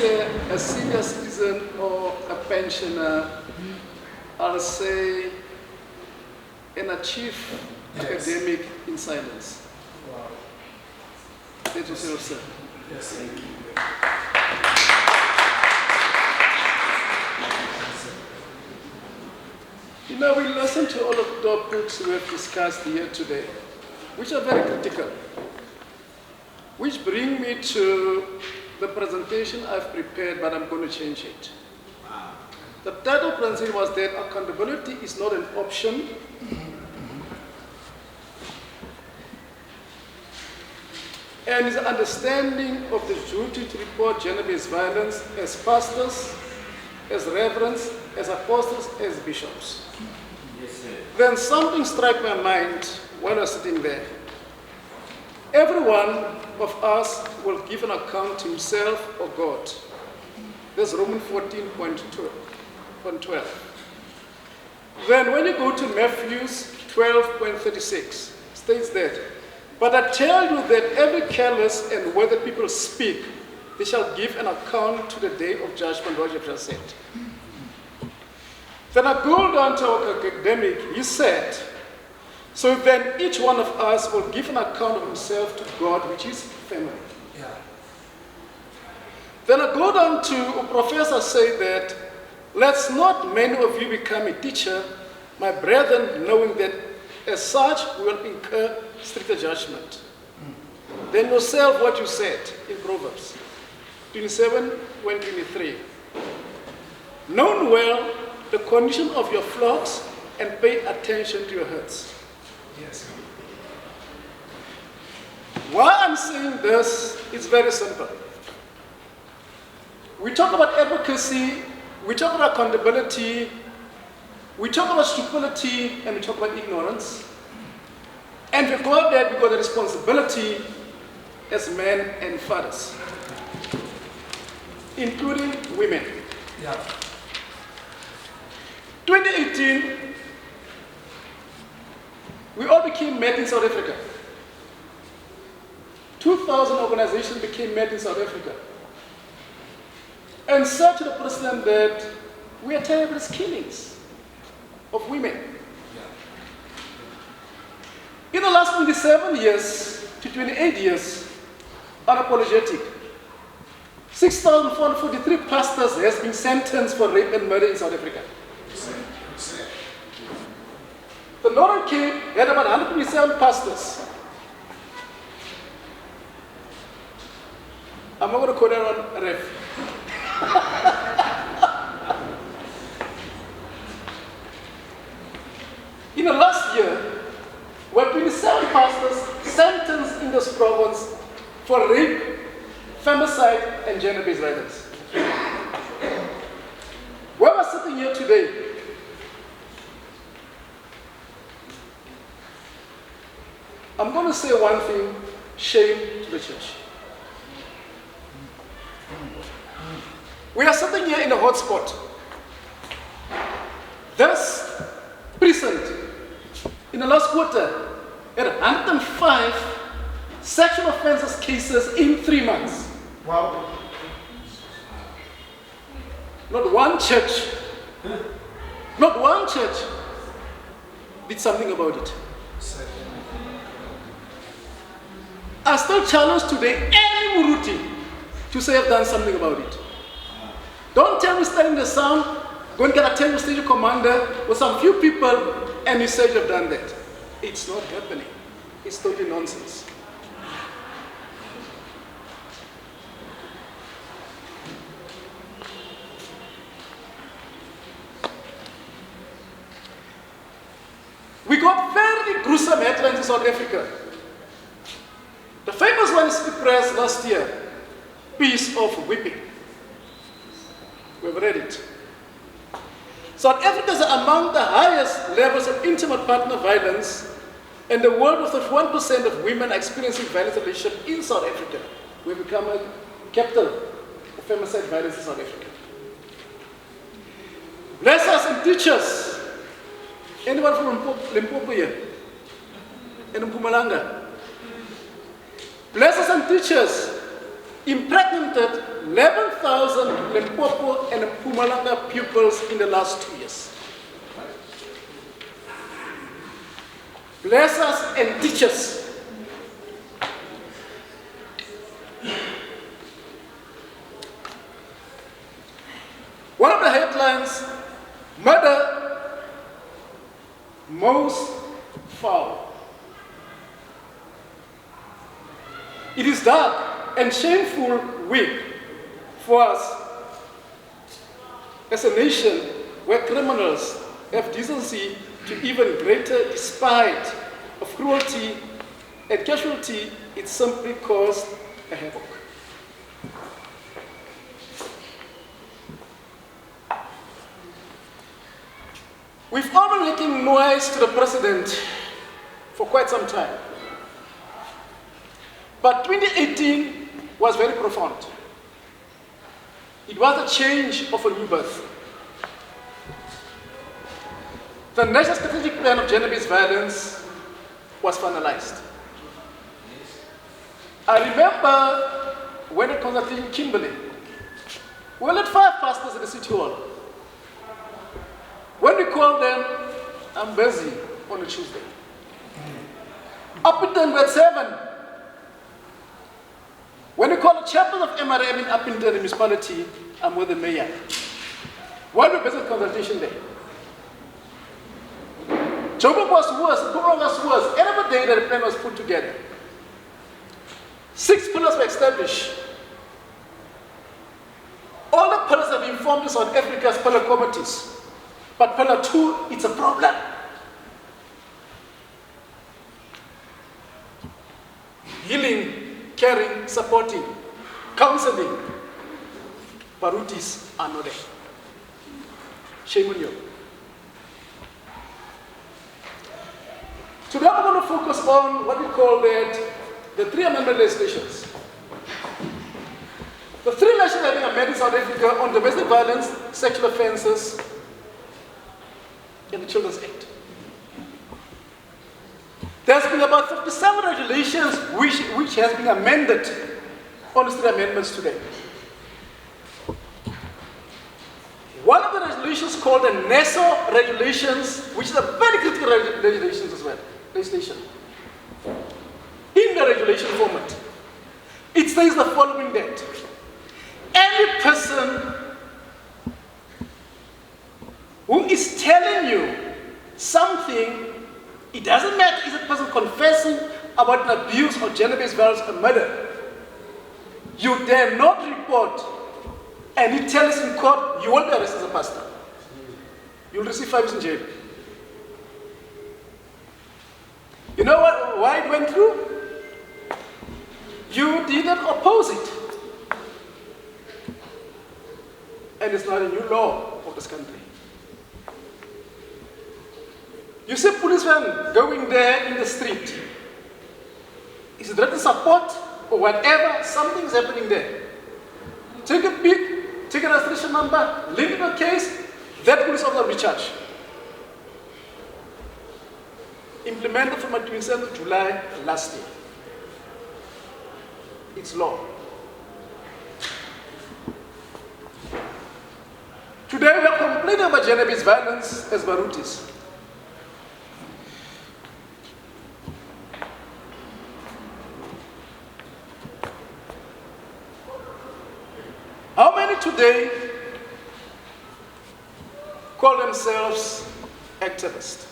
say a senior citizen or a pensioner, I'll say an chief academic in silence. Wow. That was your sir. Yes, thank you. You know, we listened to all of the topics we have discussed here today, which are very critical, which bring me to the presentation I've prepared, but I'm going to change it. Wow. The title presentation was that accountability is not an option, and is an understanding of the duty to report gender-based violence as pastors, as reverends, as apostles, as bishops. Yes, sir. Then something struck my mind while I was sitting there. Every one of us will give an account to himself or God. That's Romans 14.12. Then when you go to Matthew 12.36, states that, but I tell you that every careless and worthy people speak, they shall give an account to the day of judgment, what you have just said. Then I go down to our academic, he said, so then each one of us will give an account of himself to God, which is family. Yeah. Then I go down to a professor say that, let's not many of you become a teacher, my brethren, knowing that as such we will incur stricter judgment. Then yourself what you said in Proverbs 27:23. Know well the condition of your flocks and pay attention to your herds. Yes. Why I'm saying this is very simple. We talk about advocacy, we talk about accountability, we talk about stupidity, and we talk about ignorance. And we call that because the responsibility as men and fathers, including women. Yeah. 2018, we all became mad in South Africa. 2,000 organizations became mad in South Africa. And said to the president that we are terrible killings of women. In the last 27 years to 28 years, unapologetic, 6,443 pastors has been sentenced for rape and murder in South Africa. The Northern Cape had about 127 pastors. I'm not going to quote that on ref. In the last year, were 27 pastors sentenced in this province for rape, femicide, and gender-based violence. Where we're sitting here today, I'm going to say one thing, shame to the church. We are sitting here in a hotspot. This precinct, in the last quarter, had 105 sexual offences cases in 3 months. Wow. Not one church did something about it. I still challenge today any Muruti to say I've done something about it. Don't tell me standing in the sun, go and get a 10 station commander with some few people and you say you've done that. It's not happening. It's totally nonsense. We got very gruesome headlines in South Africa. The famous one is the press last year, Piece of Whipping. We've read it. South Africa is among the highest levels of intimate partner violence, and the world with 31% of women are experiencing violence in relationship in South Africa. We've become a capital of femicide violence in South Africa. Bless us and teach us. Anyone from Limpopo here? And Mpumalanga? Bless us and teach us impregnated 11,000 Limpopo and Mpumalanga pupils in the last 2 years. Bless us and teach us. One of the headlines, murder most foul. It is dark and shameful week for us as a nation where criminals have decency to even greater despite of cruelty and casualty. It simply caused a havoc. We've all been making noise to the president for quite some time. But 2018 was very profound. It was a change of a new birth. The National Strategic Plan of Gender-Based Violence was finalized. I remember when it consulted Kimberley, we were at 5 pastors at the City Hall. When we called them, I'm busy on a Tuesday. Uppington, we had 7. When we call the chaplain of MRM in Uppington municipality, I'm with the mayor. When we visit consultation day. Joburg was worse, Borough was worse. Every day that the plan was put together. 6 pillars were established. All the pillars have been formed in South Africa's pillar committees. But pillar 2, it's a problem. Healing, caring, supporting, counseling. Barutis are not there. Shame on you. Today I'm going to focus on what we call the 3 amendment legislations. The 3 legislations that have been amended in South Africa on domestic violence, sexual offences, and the Children's Act. There's been about 57 regulations which has been amended on these 3 amendments today. One of the regulations called the NESO regulations, which is a very critical regulation as well. Legislation. In the regulation format, it says the following that any person who is telling you something, it doesn't matter is a person confessing about an abuse or gender-based violence or murder, you dare not report, and you tell us in court, you will be arrested as a pastor. You'll receive 5 years in jail. You know why it went through? You didn't oppose it. And it's not a new law of this country. You see policemen going there in the street. Is it written support or whatever? Something's happening there. Take a peek, take a registration number, link in the case, that police officer will be charged. Implemented from the 27th of July last year. It's law. Today we are complaining about gender-based violence as Barutis. How many today call themselves activists?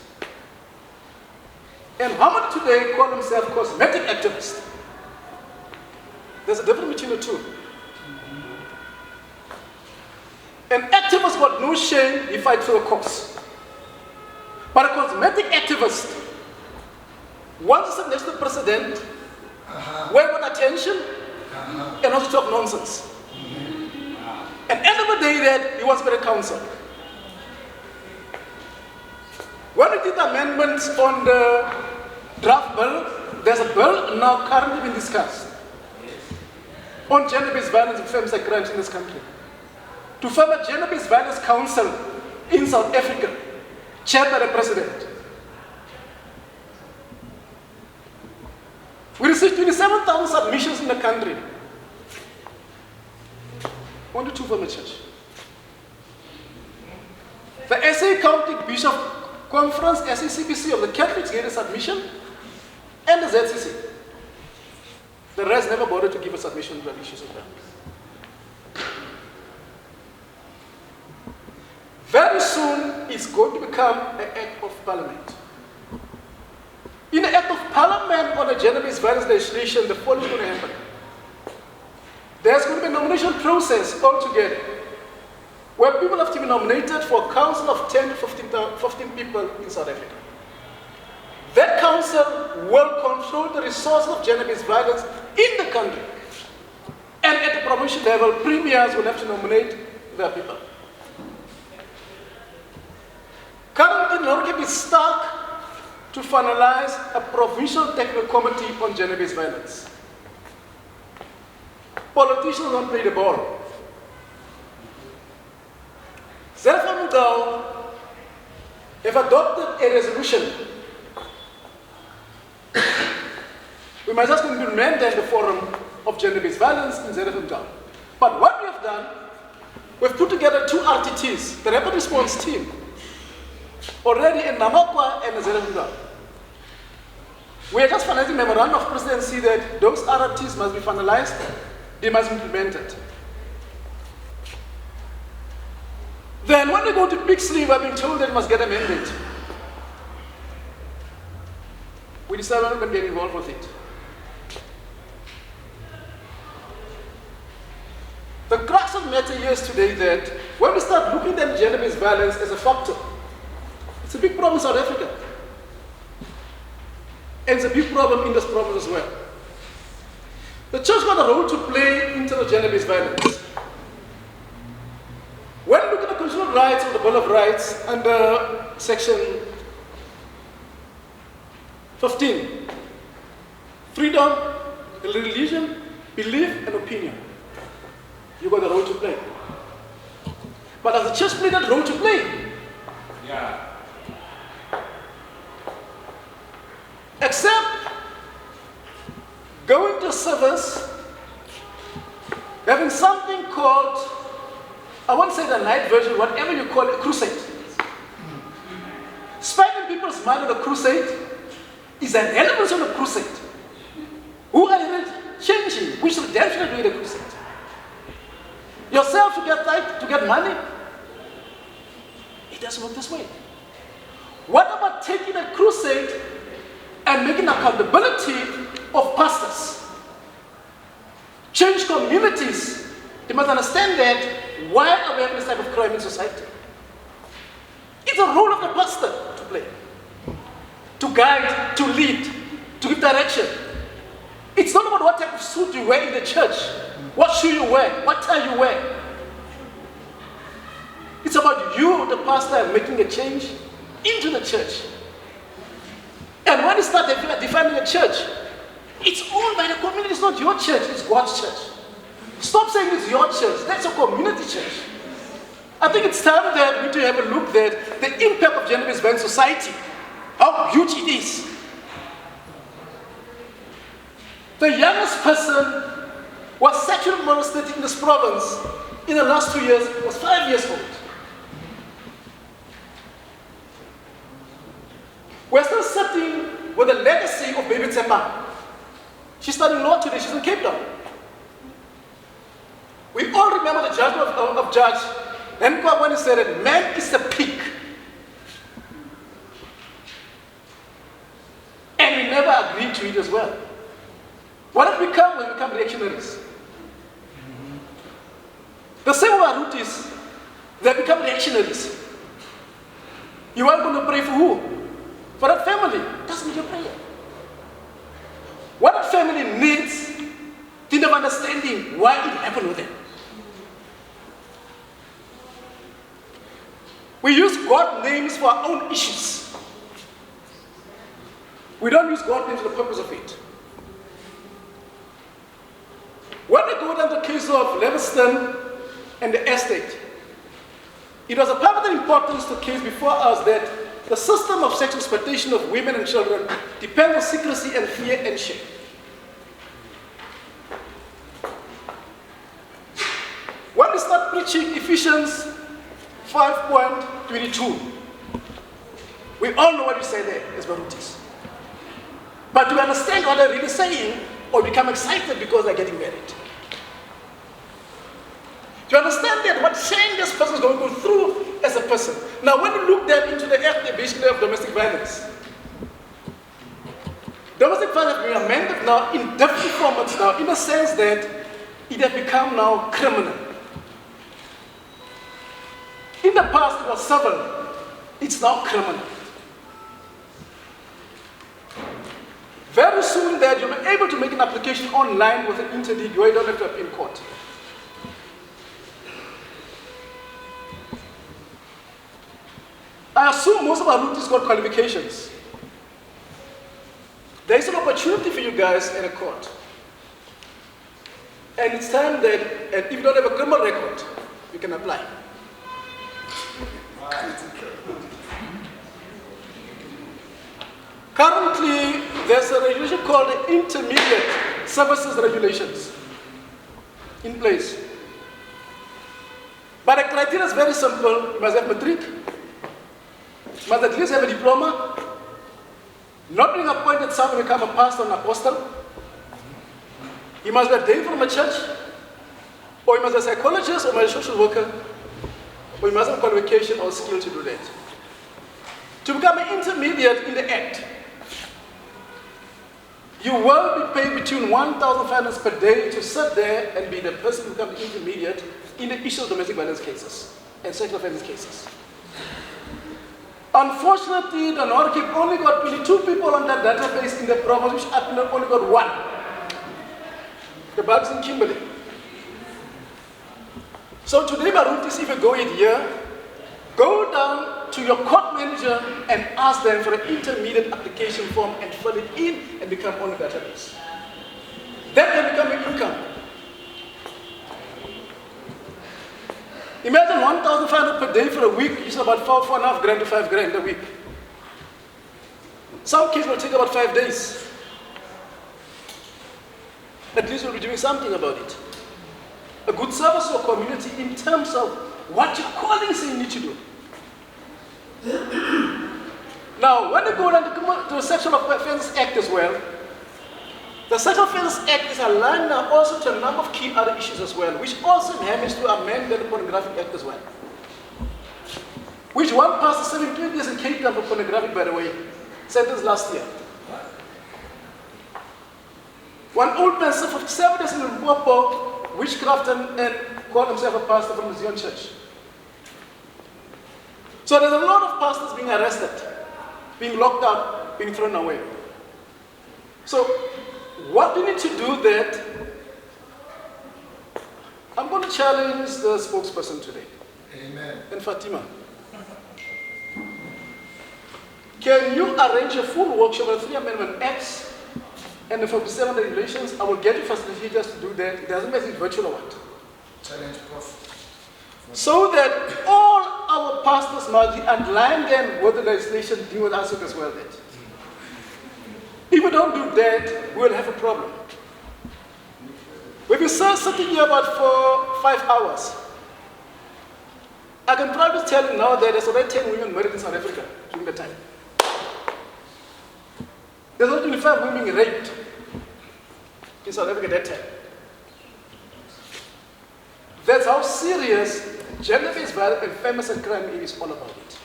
And how many today call themselves cosmetic activists? There's a difference between the 2. An activist got no shame, he fights for a cause. But a cosmetic activist wants to sit next to the president, where want attention, and also talk nonsense. At the end of the day, that he wants better counsel. When we did the amendments on the draft bill, there's a bill now currently being discussed on gender-based violence and femicide crimes in this country. To form a gender-based violence council in South Africa, chaired by the president. We received 27,000 submissions in the country. only two from the church. The SA County Bishop Conference, SACBC of the Catholics gave a submission, and the ZCC. The rest never bothered to give a submission to the issues of that. Very soon, it's going to become an act of parliament. In the act of parliament on the gender-based violence legislation, the following is going to happen. There's going to be a nomination process altogether, where people have to be nominated for a council of 10 to 15 people in South Africa. That council will control the resources of gender-based violence in the country. And at the provincial level, premiers will have to nominate their people. Currently, Norway is stuck to finalize a provincial technical committee on gender-based violence. Politicians don't play the ball. Zelfamundal have adopted a resolution. We might just implement that in the forum of gender-based violence in Zelfamundal. But what we have done, we've put together two RTTs, the rapid response team, already in Namakwa and Zelfamundal. We are just finalizing memorandum of presidency that those RTTs must be finalized, they must be implemented. Then when we go to Big Sleeve, I've been told that it must get amended. We decided we're not going to get involved with it. The crux of the matter here is today that when we start looking at gender-based violence as a factor, it's a big problem in South Africa. And it's a big problem in this province as well. The church got a role to play in terms of gender-based violence. When we look at the constitutional rights of the Bill of Rights under section 15, freedom, religion, belief, and opinion. You got a role to play. But does the church play that role to play? Yeah. Except going to service, having something called, I won't say the light version, whatever you call it, crusade. Spending people's mind on a crusade is an element of a crusade. Who are you changing? Which redemption are you doing the crusade? Yourself to get light, to get money? It doesn't work this way. What about taking a crusade and making accountability of pastors? Change communities. They must understand that why are we having this type of crime in society? It's a role of the pastor to play, to guide, to lead, to give direction. It's not about what type of suit you wear in the church, what shoe you wear, what tie you wear. It's about you, the pastor, making a change into the church. And when you start defining a church, it's owned by the community. It's not your church, it's God's church. Stop saying it's your church. That's a community church. I think it's time that we need to have a look at the impact of gender-based violence in society, how huge it is. The youngest person was sexually molested in this province in the last 2 years was 5 years old. We're still sitting with the legacy of Baby Tsemba. She's studying law today, she's in Cape Town. We all remember the judgment of Judge Nkwa when he said that man is a pig. And we never agreed to it as well. What have we become? We become reactionaries. The same with our rooties, they become reactionaries. You are going to pray for who? For that family. Doesn't need your prayer. What that family needs, they have understanding why it happened with them. We use God names for our own issues. We don't use God names for the purpose of it. When we go down to the case of Lewiston and the estate, it was of pivotal importance to the case before us that the system of sexual exploitation of women and children depends on secrecy and fear and shame. When we start preaching Ephesians 5:22, we all know what we say there as Barutis. But do we understand what they're really saying, or become excited because they're getting married? Do you understand that what change this person is going to go through as a person? Now, when you look then into the act basically of domestic violence, domestic violence is being amended now in different formats now, in the sense that it has become now criminal. In the past, it was civil. It's now criminal. Very soon that you'll be able to make an application online with an interdict where you don't have to appear in court. I assume most of our routes got qualifications. There is an opportunity for you guys in a court. And it's time that, and if you don't have a criminal record, you can apply. Currently, there's a regulation called the Intermediate Services Regulations in place. But the criteria is very simple. You must have matric, you must at least have a diploma, not being appointed some to become a pastor or an apostle. You must be ordained from a church, or you must be a psychologist or a social worker, or you must have a qualification or skill to do that. To become an intermediate in the act, you will be paid between 1,500 per day to sit there and be the person who becomes the intermediate in the issue of domestic violence cases and sexual offences cases. Unfortunately, the Nordic only got 22 people on that database in the province, which Appeal only got one. The bugs in Kimberley. So today, Barutis, if you go in here, go down to your court manager and ask them for an intermediate application form and fill it in and become on the database. That can become your income. Imagine 1,500 per day for a week, it's about 4.5 grand to 5 grand a week. Some kids will take about 5 days. At least you'll be doing something about it. A good service to a community in terms of what your calling says you need to do. Now, when you go down to the Sexual Offences Act as well, the Sexual Offences Act is aligned now also to a number of key other issues as well, which also managed to amend the Pornographic Act as well. Which one passed 17 years in Cape Town for pornographic, by the way, sentenced last year. One old man suffered 7 days in Limpopo, witchcraft and called himself a pastor from the Zion Church. So there's a lot of pastors being arrested, being locked up, being thrown away. So what we need to do that, I'm going to challenge the spokesperson today. Amen. And Fatima. Can you arrange a full workshop on 3 Amendment Acts and the 57 regulations? I will get you facilitators to do that. It doesn't matter if it's virtual or what. Challenge Prof. So that all our pastors must be aligned then with the legislation deal with us as well. That. If we don't do that, we'll have a problem. We've been sitting here about for 5 hours. I can probably tell you now that there's already 10 women married in South Africa during the time. There's only 25 women raped in South Africa at that time. That's how serious gender-based violence and femicide crime is all about it.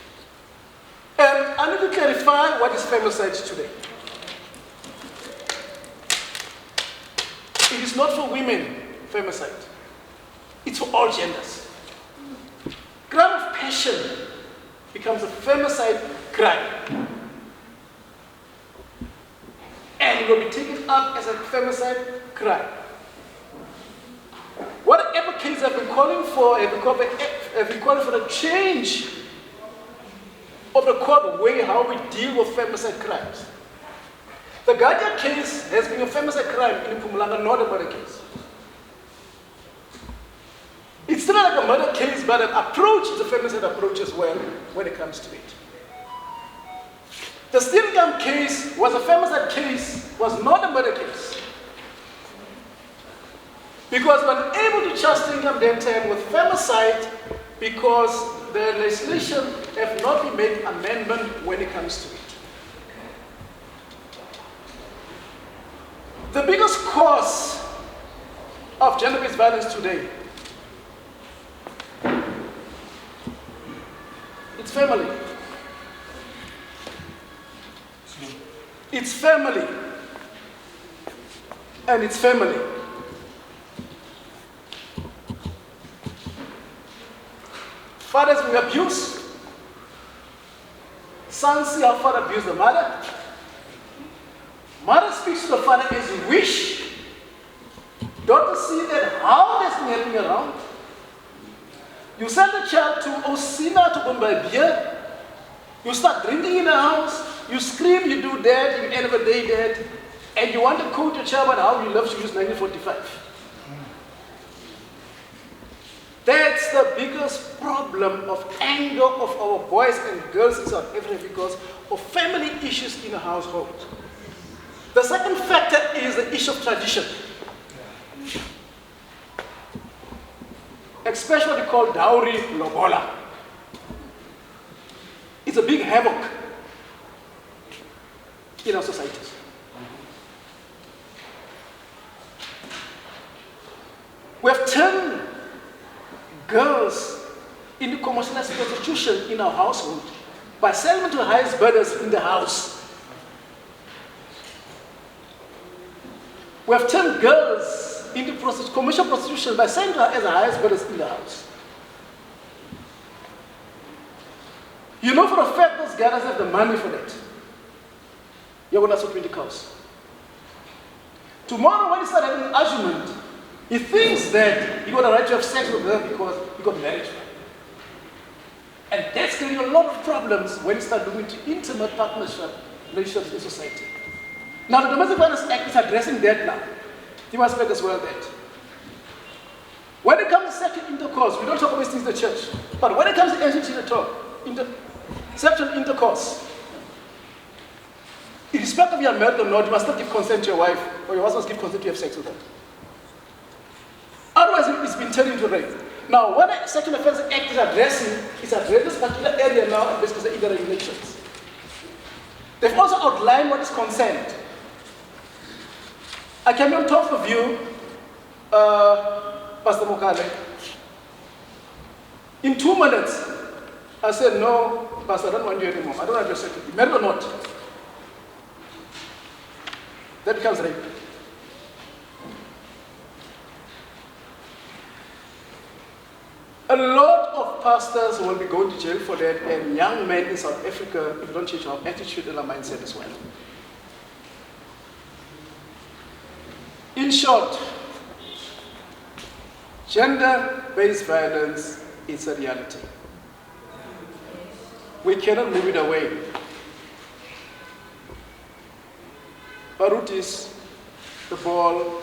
And I need to clarify what is femicide today. It is not for women, femicide. It's for all genders. Crime of passion becomes a femicide crime. And it will be taken up as a femicide crime. Whatever case I've been calling for, I've been calling for a change of the court way how we deal with femicide crimes. The Guardian case has been a femicide crime in Mpumalanga, not a murder case. It's still like a murder case, but an approach is a femicide approach as well when it comes to it. The Steelgum case was a femicide case, was not a murder case. Because we're unable to charge income that time with femicide because the legislation have not been made amendment when it comes to it. The biggest cause of gender-based violence today, it's family. It's family. And it's family. Fathers being abused. Sons see how father abuse the mother. Mother speaks to the father as you wish. Daughter see that how there's been helping around. You send the child to Osina to go and buy beer. You start drinking in the house. You scream, you do that, you end of the day that. And you want to quote your child about how you love to use 1945. That's the biggest problem of anger of our boys and girls in South Africa because of family issues in a household. The second factor is the issue of tradition. Especially what we call dowry lobola. It's a big havoc in our societies. We have turned girls into commercialized prostitution in our household by selling them to the highest bidders in the house. We have turned girls into commercial prostitution by selling to her as the highest bidders in the house. You know for a fact those guys have the money for that. You're going to ask 20 cows. Tomorrow when he starts having an argument, he thinks that he got a right to have sex with her because he got married to her. And that's creating a lot of problems when you start looking into intimate partnership relationships in society. Now the Domestic Violence Act is addressing that now. You must make as well that. When it comes to sexual intercourse, we don't talk about these things in the church. But when it comes to sexual intercourse, irrespective of your married or not, you must not give consent to your wife, or your husband must give consent to have sex with her. Otherwise, it's been turned into rape. Now, what a Sexual Offences Act is addressing this particular area now, and basically in the regulations. They've also outlined what is consent. I came on top of you, Pastor Mokale. In 2 minutes, I said, no, Pastor, I don't want you anymore. I don't want your secretary. Married or not? That becomes rape. A lot of pastors will be going to jail for that, and young men in South Africa, if we don't change our attitude and our mindset as well. In short, gender-based violence is a reality. We cannot move it away. Barutis, the ball